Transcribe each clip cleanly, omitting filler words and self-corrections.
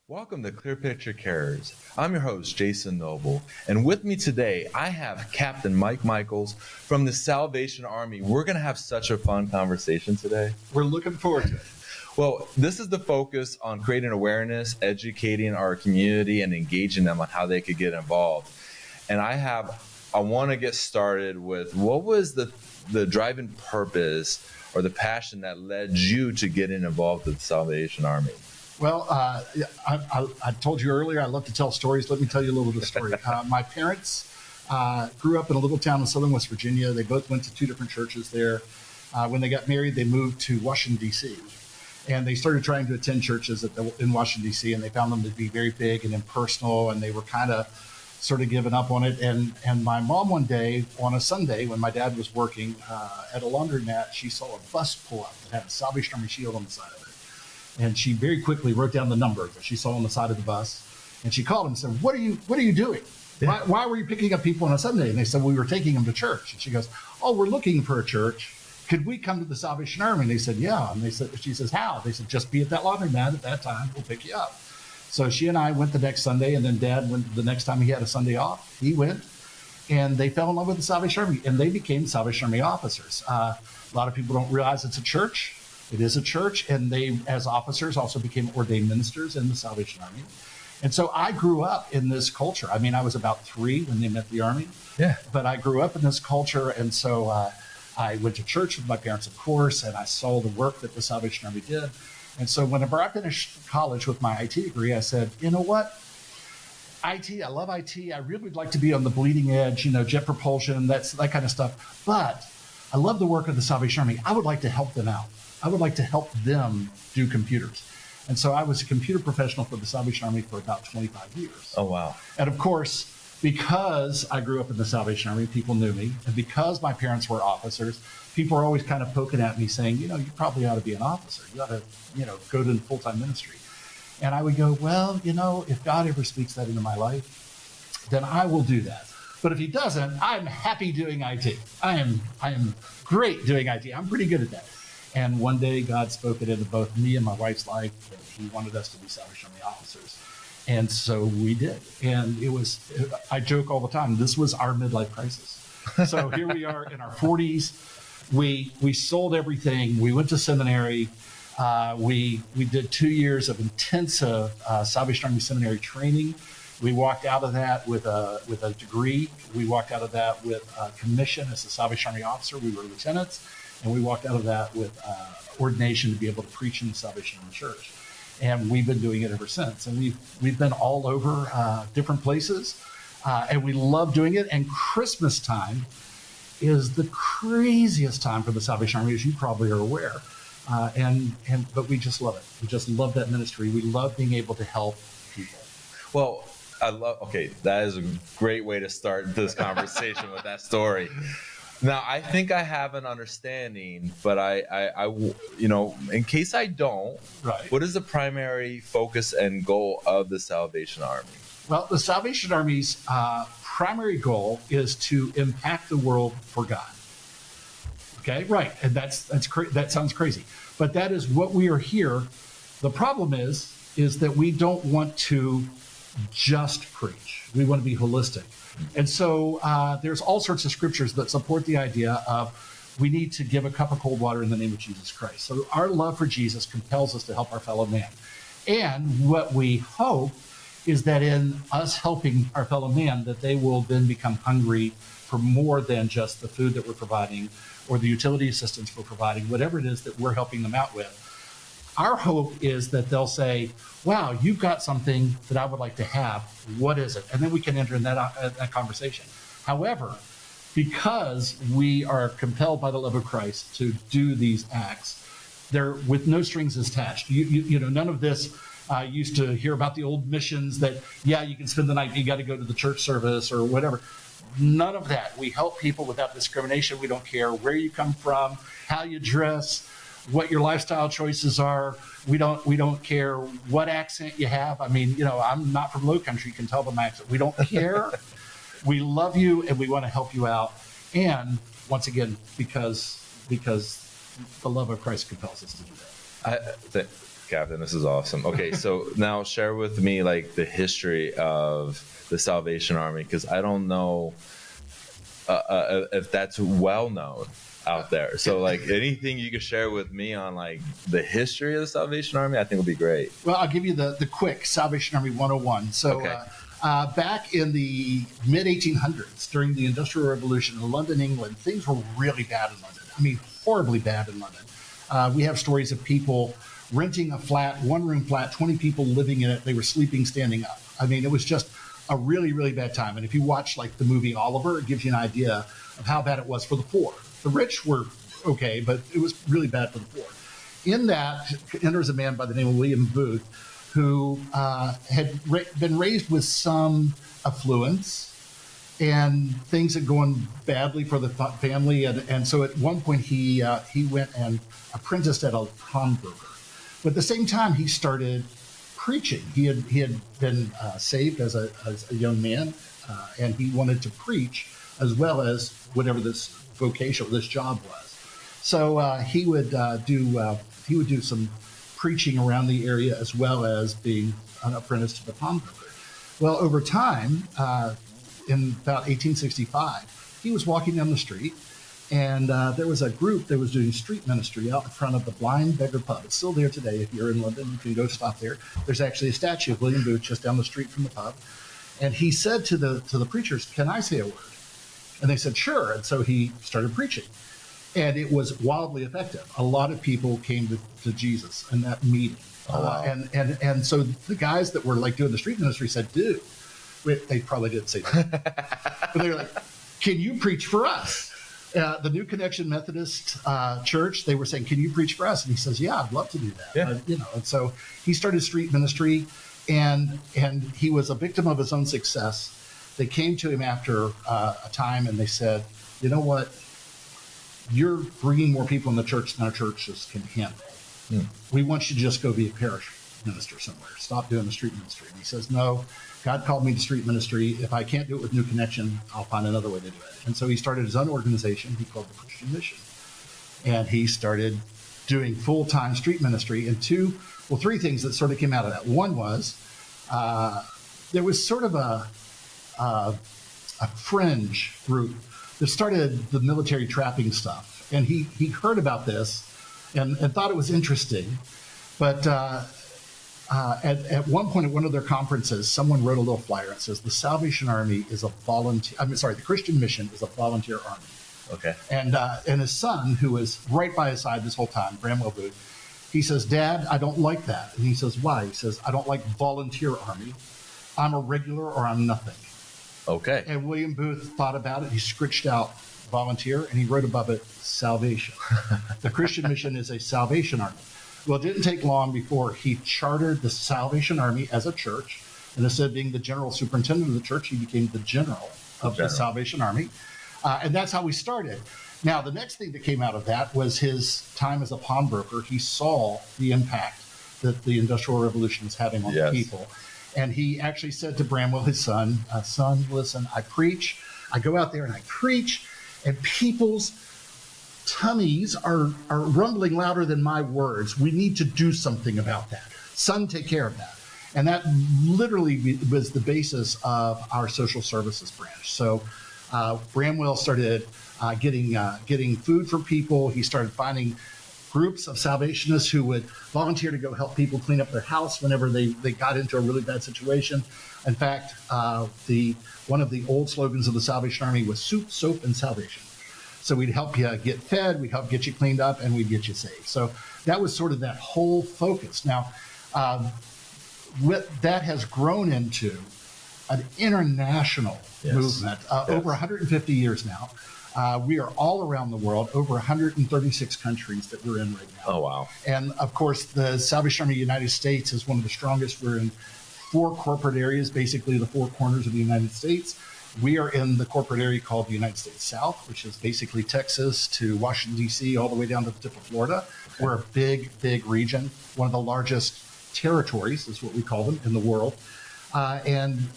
Welcome to Clear Picture Cares. I'm your host, Jason Noble, and with me today, I have Captain Mike Michels from the Salvation Army. We're going to have such a fun conversation today. We're looking forward to it. Well, this is the focus on creating awareness, educating our community, and engaging them on how they could get involved. And I want to get started with what was the driving purpose or the passion that led you to getting involved with the Salvation Army? Well, I told you earlier, I love to tell stories. Let me tell you a little bit of the story. My parents grew up in a little town in southern West Virginia. They both went to two different churches there. When they got married, they moved to Washington, D.C. And they started trying to attend churches in Washington, D.C., and they found them to be very big and impersonal, and they were kind of sort of giving up on it. And my mom one day, on a Sunday, when my dad was working at a laundromat, she saw a bus pull up that had a Salvation Army shield on the side of it. And she very quickly wrote down the number that she saw on the side of the bus. And she called him and said, what are you doing? Why were you picking up people on a Sunday? And they said, we were taking them to church. And she goes, oh, we're looking for a church. Could we come to the Salvation Army? And they said, yeah. And she says, how? They said, just be at that laundromat at that time. We'll pick you up. So she and I went the next Sunday, and then Dad went the next time he had a Sunday off. He went, and they fell in love with the Salvation Army, and they became Salvation Army officers. A lot of people don't realize it's a church. It is a church, and they, as officers, also became ordained ministers in the Salvation Army. And so I grew up in this culture. I mean, I was about 3 when they met the Army. Yeah. But I grew up in this culture, and so I went to church with my parents, of course, and I saw the work that the Salvation Army did. And so whenever I finished college with my IT degree, I said, you know what? IT, I love IT. I really would like to be on the bleeding edge, jet propulsion, that kind of stuff. But I love the work of the Salvation Army. I would like to help them out. I would like to help them do computers. And so I was a computer professional for the Salvation Army for about 25 years. Oh, wow. And of course, because I grew up in the Salvation Army, people knew me. And because my parents were officers, people were always kind of poking at me saying, you probably ought to be an officer. You ought to, go to full-time ministry. And I would go, well, if God ever speaks that into my life, then I will do that. But if he doesn't, I'm happy doing IT. I am great doing IT. I'm pretty good at that. And one day God spoke it into both me and my wife's life that he wanted us to be Salvation Army officers. And so we did. And I joke all the time, this was our midlife crisis. So here we are in our 40s. We sold everything. We went to seminary. We did 2 years of intensive Salvation Army seminary training. We walked out of that with a degree. We walked out of that with a commission as a Salvation Army officer. We were lieutenants. And we walked out of that with ordination to be able to preach in the Salvation Army Church. And we've been doing it ever since. And we've been all over different places, and we love doing it. And Christmas time is the craziest time for the Salvation Army, as you probably are aware. But we just love it. We just love that ministry. We love being able to help people. Well, that is a great way to start this conversation with that story. Now, I think I have an understanding, but I in case I don't, right. What is the primary focus and goal of the Salvation Army? Well, the Salvation Army's primary goal is to impact the world for God. Okay, right, and that sounds crazy, but that is what we are here. The problem is that we don't want to just preach. We want to be holistic. And so there's all sorts of scriptures that support the idea of we need to give a cup of cold water in the name of Jesus Christ. So our love for Jesus compels us to help our fellow man. And what we hope is that in us helping our fellow man, that they will then become hungry for more than just the food that we're providing or the utility assistance we're providing, whatever it is that we're helping them out with. Our hope is that they'll say, wow, you've got something that I would like to have. What is it? And then we can enter in that conversation. However, because we are compelled by the love of Christ to do these acts, they're with no strings attached. None of this used to hear about the old missions that, you can spend the night, you got to go to the church service or whatever. None of that. We help people without discrimination. We don't care where you come from, how you dress, what your lifestyle choices are. We don't care what accent you have. I mean, I'm not from Low Country. You can tell by my accent. We don't care. We love you and we want to help you out. And once again, because the love of Christ compels us to do that. Captain. This is awesome. Okay, so now share with me like the history of the Salvation Army, because I don't know if that's well known out there. So like anything you could share with me on like the history of the Salvation Army, I think would be great. Well, I'll give you the quick Salvation Army 101. So Okay. back in the mid 1800s, during the Industrial Revolution in London, England, things were really bad in London. I mean, horribly bad in London. We have stories of people renting a flat, one-room flat, 20 people living in it. They were sleeping standing up. I mean, it was just a really, really bad time. And if you watch like the movie Oliver, it gives you an idea of how bad it was for the poor. The rich were okay, but it was really bad for the poor. In that enters a man by the name of William Booth, who had been raised with some affluence, and things had gone badly for the family. And so at one point he went and apprenticed at a pawnbroker. But at the same time, he started preaching. He had been saved as a young man, and he wanted to preach as well as whatever this vocation, this job was. So he would do some preaching around the area as well as being an apprentice to the pawnbroker. Well, over time, in about 1865, he was walking down the street, and there was a group that was doing street ministry out in front of the Blind Beggar Pub. It's still there today. If you're in London, you can go stop there. There's actually a statue of William Booth just down the street from the pub. And he said to the preachers, "Can I say a word?" And they said, "Sure." And so he started preaching. And it was wildly effective. A lot of people came to Jesus in that meeting. Oh, wow. And so the guys that were like doing the street ministry said, "Dude," they probably didn't say that, but they were like, "Can you preach for us?" The New Connection Methodist Church, they were saying, "Can you preach for us?" And he says, "Yeah, I'd love to do that." Yeah. And so he started street ministry, and he was a victim of his own success. They came to him after a time, and they said, "You know what? You're bringing more people in the church than our churches can handle. We want you to just go be a parish minister somewhere. Stop doing the street ministry." And he says, "No, God called me to street ministry. If I can't do it with New Connection, I'll find another way to do it." And so he started his own organization he called the Christian Mission. And he started doing full-time street ministry. And three things that sort of came out of that. One was there was sort of a fringe group that started the military trapping stuff. And he heard about this and thought it was interesting. But at one point at one of their conferences, someone wrote a little flyer that says, "The Salvation Army is a volunteer, the Christian Mission is a volunteer army." Okay. And his son, who was right by his side this whole time, Bramwell Booth, he says, "Dad, I don't like that." And he says, "Why?" He says, "I don't like volunteer army. I'm a regular or I'm nothing." Okay. And William Booth thought about it. He scritched out volunteer, and he wrote above it, "Salvation." The Christian Mission is a Salvation Army. Well, it didn't take long before he chartered the Salvation Army as a church. And instead of being the general superintendent of the church, he became the general of the Salvation Army. And that's how we started. Now, the next thing that came out of that was his time as a pawnbroker. He saw the impact that the Industrial Revolution was having on the people. And he actually said to Bramwell, his son, "Son, listen, I preach. I go out there and I preach, and people's tummies are rumbling louder than my words. We need to do something about that. Son, take care of that." And that literally was the basis of our social services branch. So Bramwell started getting food for people. He started finding groups of Salvationists who would volunteer to go help people clean up their house whenever they got into a really bad situation. In fact, one of the old slogans of the Salvation Army was "Soup, Soap, and Salvation." So we'd help you get fed, we'd help get you cleaned up, and we'd get you saved. So that was sort of that whole focus. Now, that has grown into an international movement. Over 150 years now. We are all around the world, over 136 countries that we're in right now. Oh, wow. And of course, the Salvation Army of the United States is one of the strongest. We're in 4 corporate areas, basically the 4 corners of the United States. We are in the corporate area called the United States South, which is basically Texas to Washington, D.C., all the way down to the tip of Florida. Okay. We're a big, big region, one of the largest territories is what we call them in the world. And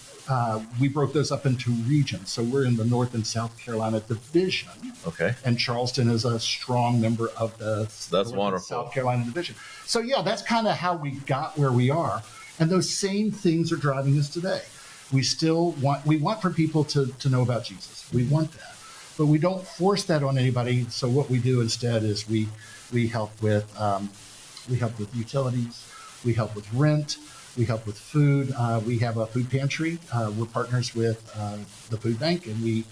we broke those up into regions. So we're in the North and South Carolina division. Okay. And Charleston is a strong member of the That's wonderful. South Carolina division. So yeah, that's kind of how we got where we are. And those same things are driving us today. We want for people to know about Jesus. We want that. But we don't force that on anybody. So what we do instead is we help with utilities, we help with rent, we help with food. We have a food pantry. We're partners with the food bank, and we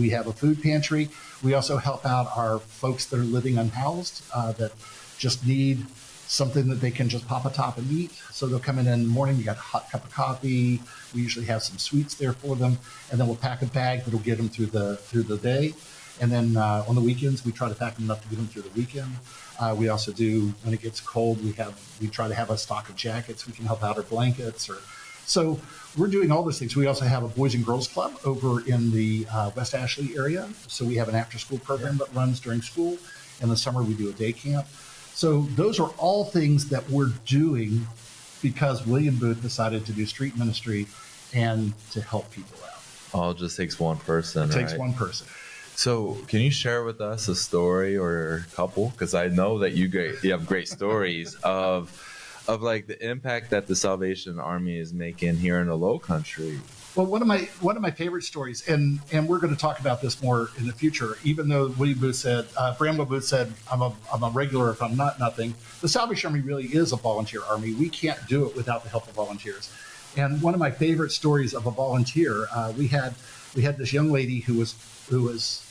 have a food pantry. We also help out our folks that are living unhoused that just need something that they can just pop a top and eat. So they'll come in the morning, you got a hot cup of coffee. We usually have some sweets there for them, and then we'll pack a bag that'll get them through the day. And then on the weekends, we try to pack them enough to get them through the weekend. We also do, when it gets cold, we try to have a stock of jackets. We can help out, or blankets. So we're doing all those things. We also have a Boys and Girls Club over in the West Ashley area. So we have an after-school program that runs during school. In the summer, we do a day camp. So those are all things that we're doing because William Booth decided to do street ministry and to help people out. All it just takes one person. It takes one person. So can you share with us a story or a couple? Because I know that you have great stories of like the impact that the Salvation Army is making here in the Low Country. Well, one of my favorite stories, and we're going to talk about this more in the future. Even though William Booth said, Bramwell Booth said, I'm a regular if I'm not nothing. The Salvation Army really is a volunteer army. We can't do it without the help of volunteers. And one of my favorite stories of a volunteer, we had this young lady who was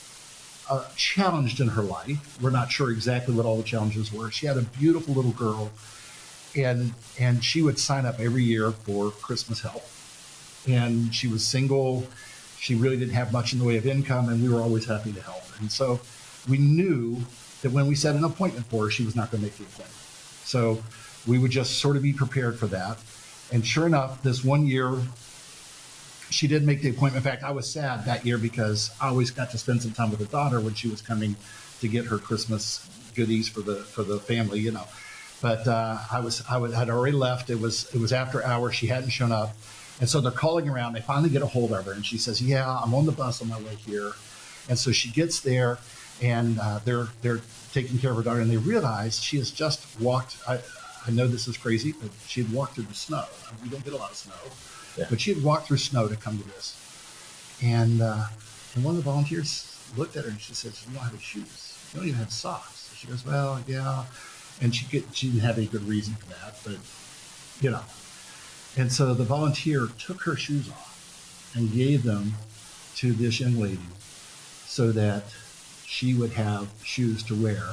challenged in her life. We're not sure exactly what all the challenges were. She had a beautiful little girl, and she would sign up every year for Christmas help. And she was single. She really didn't have much in the way of income, and we were always happy to help. And so we knew that when we set an appointment for her, she was not going to make the appointment. So we would just sort of be prepared for that. And sure enough, this one year, she did make the appointment. In fact, I was sad that year because I always got to spend some time with the daughter when she was coming to get her Christmas goodies for the family, you know. But I had already left. It was after hours. She hadn't shown up. And so they're calling around. They finally get a hold of her, and she says, "Yeah, I'm on the bus on my way here." And so she gets there, and they're taking care of her daughter, and they realize she has just walked. I know this is crazy, but she had walked through the snow. We don't get a lot of snow, but she had walked through snow to come to this. And one of the volunteers looked at her, and she says, "You don't have any shoes. You don't even have socks." She goes, "Well, yeah." And she didn't have any good reason for that, but you know. And so the volunteer took her shoes off and gave them to this young lady so that she would have shoes to wear.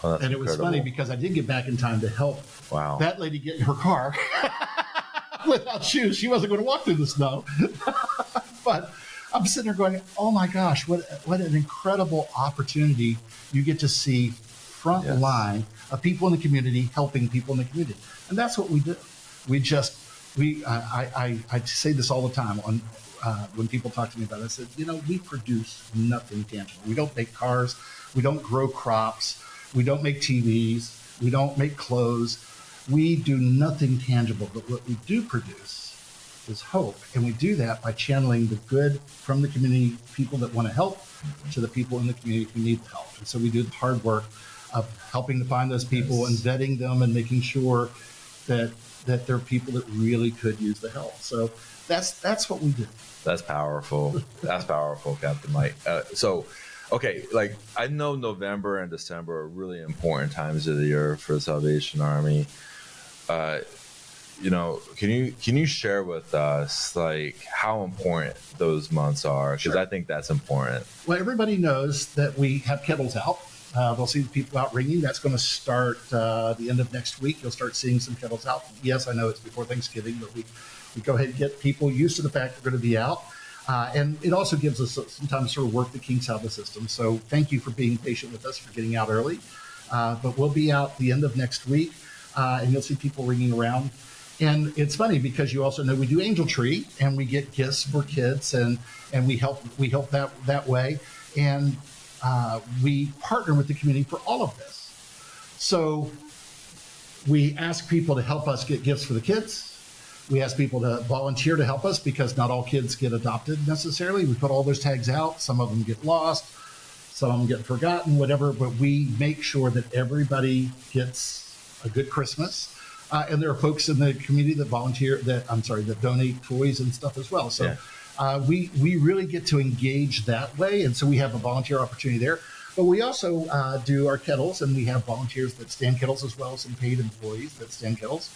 Oh, that's and it was incredible. funny because I did get back in time to help that lady get in her car without shoes. She wasn't going to walk through the snow. But I'm sitting there going, oh my gosh, what an incredible opportunity you get to see front line of people in the community helping people in the community. And that's what we do. I say this all the time when people talk to me about it. I said, we produce nothing tangible. We don't make cars. We don't grow crops. We don't make TVs. We don't make clothes. We do nothing tangible. But what we do produce is hope. And we do that by channeling the good from the community, people that want to help, to the people in the community who need help. And so we do the hard work of helping to find those people and vetting them and making sure that there are people that really could use the help. So that's what we do. That's powerful. That's powerful, Captain Mike. Okay, like I know November and December are really important times of the year for the Salvation Army. Can you share with us like how important those months are? Because I think that's important. Well, everybody knows that we have kettles out. They'll see the people out ringing. That's going to start the end of next week. You'll start seeing some kettles out. Yes, I know it's before Thanksgiving, but we go ahead and get people used to the fact they're going to be out. And it also gives us some time to sort of work the kinks out of the system. So thank you for being patient with us for getting out early. But we'll be out the end of next week, and you'll see people ringing around. And it's funny because you also know we do Angel Tree, and we get gifts for kids, and we help that way. And we partner with the community for all of this. So we ask people to help us get gifts for the kids. We ask people to volunteer to help us because not all kids get adopted necessarily. We put all those tags out. Some of them get lost. Some of them get forgotten, whatever. But we make sure that everybody gets a good Christmas. And there are folks in the community that that donate toys and stuff as well. So we really get to engage that way. And so we have a volunteer opportunity there. But we also do our kettles, and we have volunteers that stand kettles as well as some paid employees that stand kettles.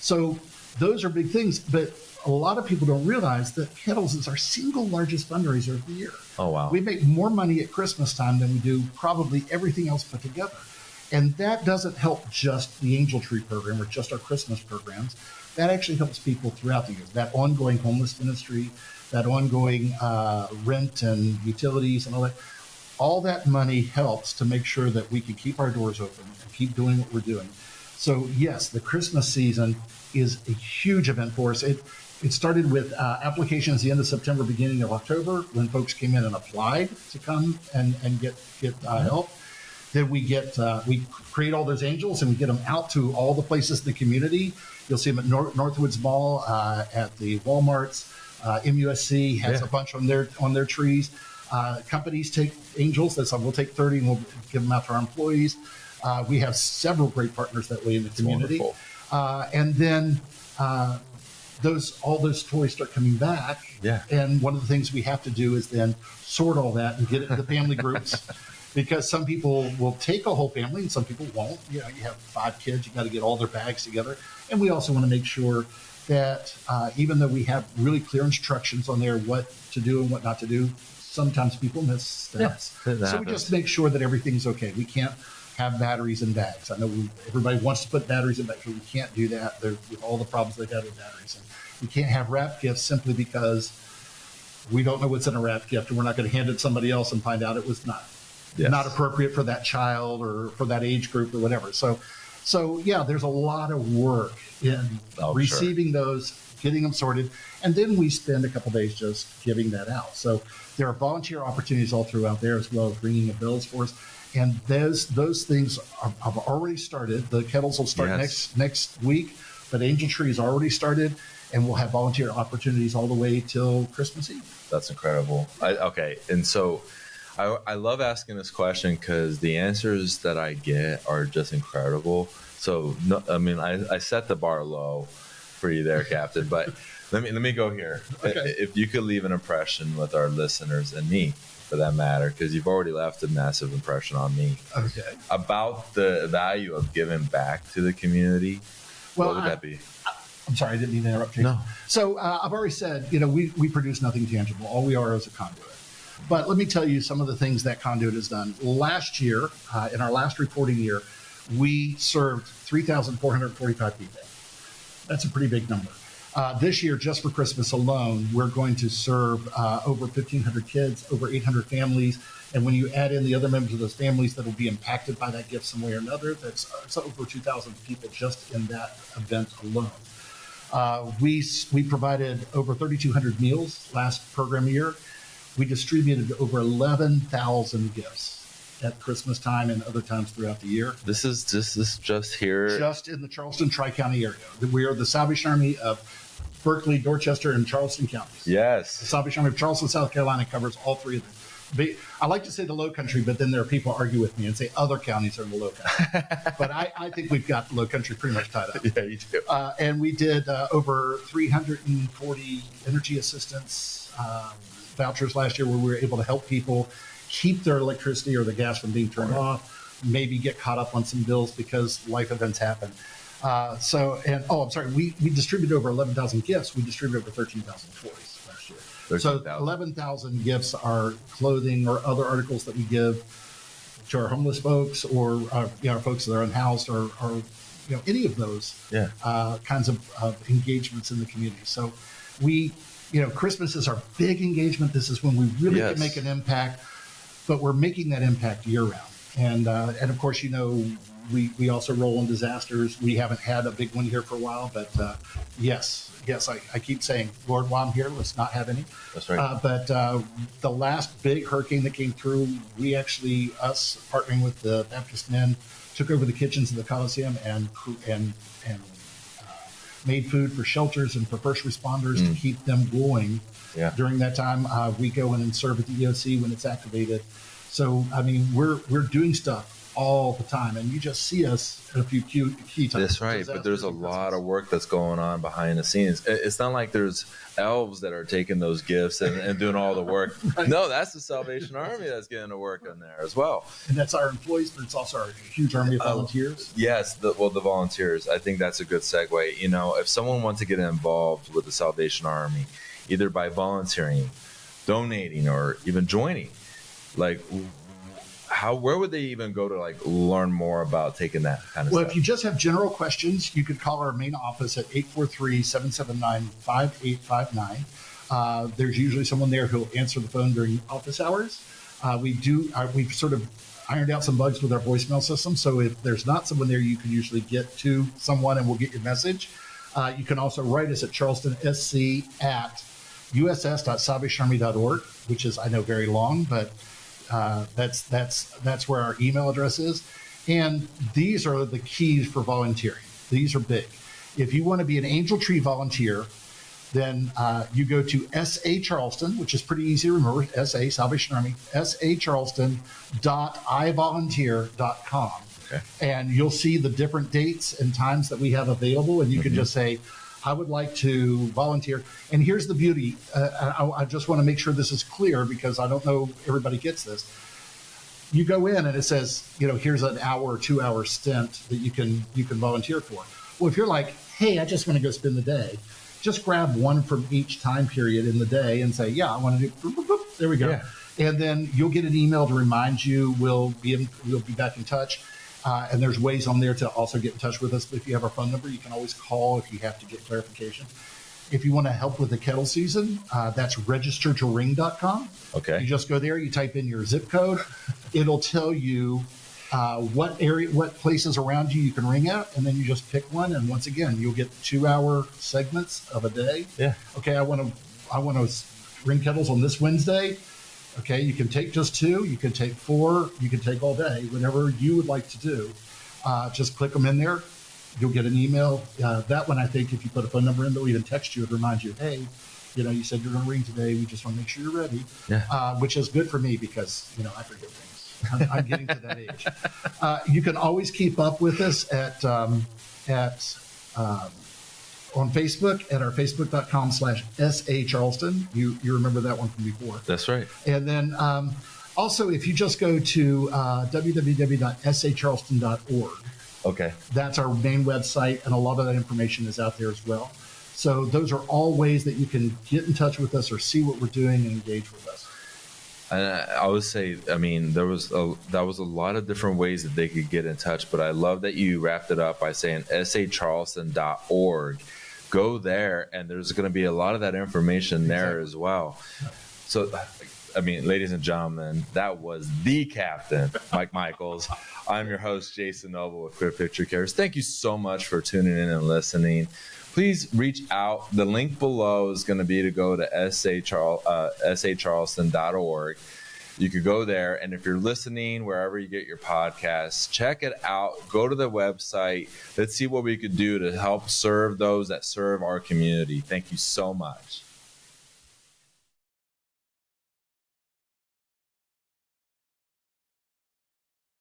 So those are big things. But a lot of people don't realize that kettles is our single largest fundraiser of the year. Oh, wow. We make more money at Christmas time than we do probably everything else put together. And that doesn't help just the Angel Tree program or just our Christmas programs. That actually helps people throughout the year. That ongoing homeless ministry, that ongoing rent and utilities and all that money helps to make sure that we can keep our doors open and keep doing what we're doing. So yes, the Christmas season is a huge event for us. It started with applications the end of September, beginning of October, when folks came in and applied to come and get help. Then we create all those angels and we get them out to all the places in the community. You'll see them at Northwoods Mall, at the Walmarts. MUSC has a bunch on their trees. Companies take angels. We'll take 30 and we'll give them out to our employees. We have several great partners that way in the community. And then all those toys start coming back. Yeah. And one of the things we have to do is then sort all that and get it into family groups. Because some people will take a whole family and some people won't. You have 5 kids, you got to get all their bags together. And we also want to make sure that even though we have really clear instructions on there what to do and what not to do, sometimes people miss steps. So we just make sure that everything's okay. We can't have batteries in bags. I know everybody wants to put batteries in bags, but we can't do that. With all the problems they've had with batteries. And we can't have wrapped gifts simply because we don't know what's in a wrapped gift and we're not going to hand it to somebody else and find out it was not appropriate for that child or for that age group or whatever. So yeah, there's a lot of work in receiving those, getting them sorted, and then we spend a couple days just giving that out. So there are volunteer opportunities all throughout there as well as ringing of bells for us. And those things have already started. The kettles will start next week, but Angel Tree has already started, and we'll have volunteer opportunities all the way till Christmas Eve. That's incredible. And so I love asking this question because the answers that I get are just incredible. So, I set the bar low for you there, Captain, but let me go here. Okay. If you could leave an impression with our listeners and me, for that matter, because you've already left a massive impression on me. Okay. About the value of giving back to the community, what would that be? I'm sorry, I didn't mean to interrupt you. No. So I've already said, we produce nothing tangible. All we are is a conduit. But let me tell you some of the things that conduit has done. Last year, in our last reporting year, we served 3,445 people. That's a pretty big number. This year, just for Christmas alone, we're going to serve over 1,500 kids, over 800 families. And when you add in the other members of those families that will be impacted by that gift some way or another, that's over 2,000 people just in that event alone. We provided over 3,200 meals last program year. We distributed over 11,000 gifts at Christmas time and other times throughout the year. This is just here? Just in the Charleston Tri-County area. We are the Salvation Army of Berkeley, Dorchester, and Charleston Counties. Yes. The Salvation Army of Charleston, South Carolina covers all 3 of them. I like to say the Low Country, but then there are people argue with me and say other counties are in the Low Country. But I think we've got the Low Country pretty much tied up. Yeah, you do. And we did over 340 energy assistance vouchers last year where we were able to help people keep their electricity or the gas from being turned off, maybe get caught up on some bills because life events happen. We distributed over 11,000 gifts. We distributed over 13,000 toys last year. 13,000. So 11,000 gifts are clothing or other articles that we give to our homeless folks or folks that are unhoused or any of those kinds of engagements in the community. So Christmas is our big engagement. This is when we really can make an impact, but we're making that impact year round. And of course, we also roll in disasters. We haven't had a big one here for a while, but yes, I keep saying, Lord, while I'm here, let's not have any. That's right. But the last big hurricane that came through, we actually, us partnering with the Baptist men, took over the kitchens of the Coliseum and made food for shelters and for first responders to keep them going. Yeah. During that time, we go in and serve at the EOC when it's activated. So, I mean, we're doing stuff all the time, and you just see us at a few key times. That's right, but there's a lot of work that's going on behind the scenes. It's not like there's elves that are taking those gifts and doing all the work. Right. No, that's the Salvation Army that's getting to work in there as well. And that's our employees, but it's also our huge army of volunteers. Yes, the volunteers. I think that's a good segue. You know, if someone wants to get involved with the Salvation Army, either by volunteering, donating, or even joining, like, where would they even go to like learn more about taking that kind of stuff? Well, if you just have general questions, you could call our main office at 843-779-5859. There's usually someone there who'll answer the phone during office hours. We've sort of ironed out some bugs with our voicemail system. So if there's not someone there, you can usually get to someone and we'll get your message. You can also write us at charlestonsc@uss.salvationarmy.org, which is, I know, very long, but that's where our email address is. And these are the keys for volunteering. These are big. If you want to be an Angel Tree volunteer, then you go to SA Charleston, which is pretty easy to remember, SA, Salvation Army, sacharleston.ivolunteer.com. Okay. And you'll see the different dates and times that we have available, and you can just say, I would like to volunteer. And here's the beauty. I just want to make sure this is clear because I don't know everybody gets this. You go in and it says, here's an hour or 2 hour stint that you can volunteer for. Well, if you're like, hey, I just want to go spend the day, just grab one from each time period in the day and say, yeah, I want to do, boop, boop, boop. There we go. Yeah. And then you'll get an email to remind you. We'll be back in touch. And there's ways on there to also get in touch with us. If you have our phone number, you can always call if you have to get clarification. If you want to help with the kettle season, that's registertoring.com. Okay. You just go there, you type in your zip code. It'll tell you what places around you can ring at, and then you just pick one. And once again, you'll get 2 hour segments of a day. Yeah. Okay, I want to ring kettles on this Wednesday. Okay, you can take just 2, you can take 4, you can take all day, whatever you would like to do. Just click them in there. You'll get an email. That one, I think, if you put a phone number in, they'll even text you and remind you, hey, you said you're going to ring today. We just want to make sure you're ready. Yeah. Which is good for me because, I forget things. I'm getting to that age. You can always keep up with us on Facebook at our facebook.com/SA-Charleston. You remember that one from before. That's right. And then also, if you just go to www.sacharleston.org, okay, that's our main website, and a lot of that information is out there as well. So those are all ways that you can get in touch with us or see what we're doing and engage with us. And I would say, that was a lot of different ways that they could get in touch, but I love that you wrapped it up by saying sacharleston.org. Go there, and there's going to be a lot of that information there as well. So, ladies and gentlemen, that was the captain, Mike Michels. I'm your host, Jason Noble with Clear Picture Cares. Thank you so much for tuning in and listening. Please reach out. The link below is going to be to go to sacharleston.org. You could go there, and if you're listening wherever you get your podcasts, check it out. Go to the website. Let's see what we could do to help serve those that serve our community. Thank you so much.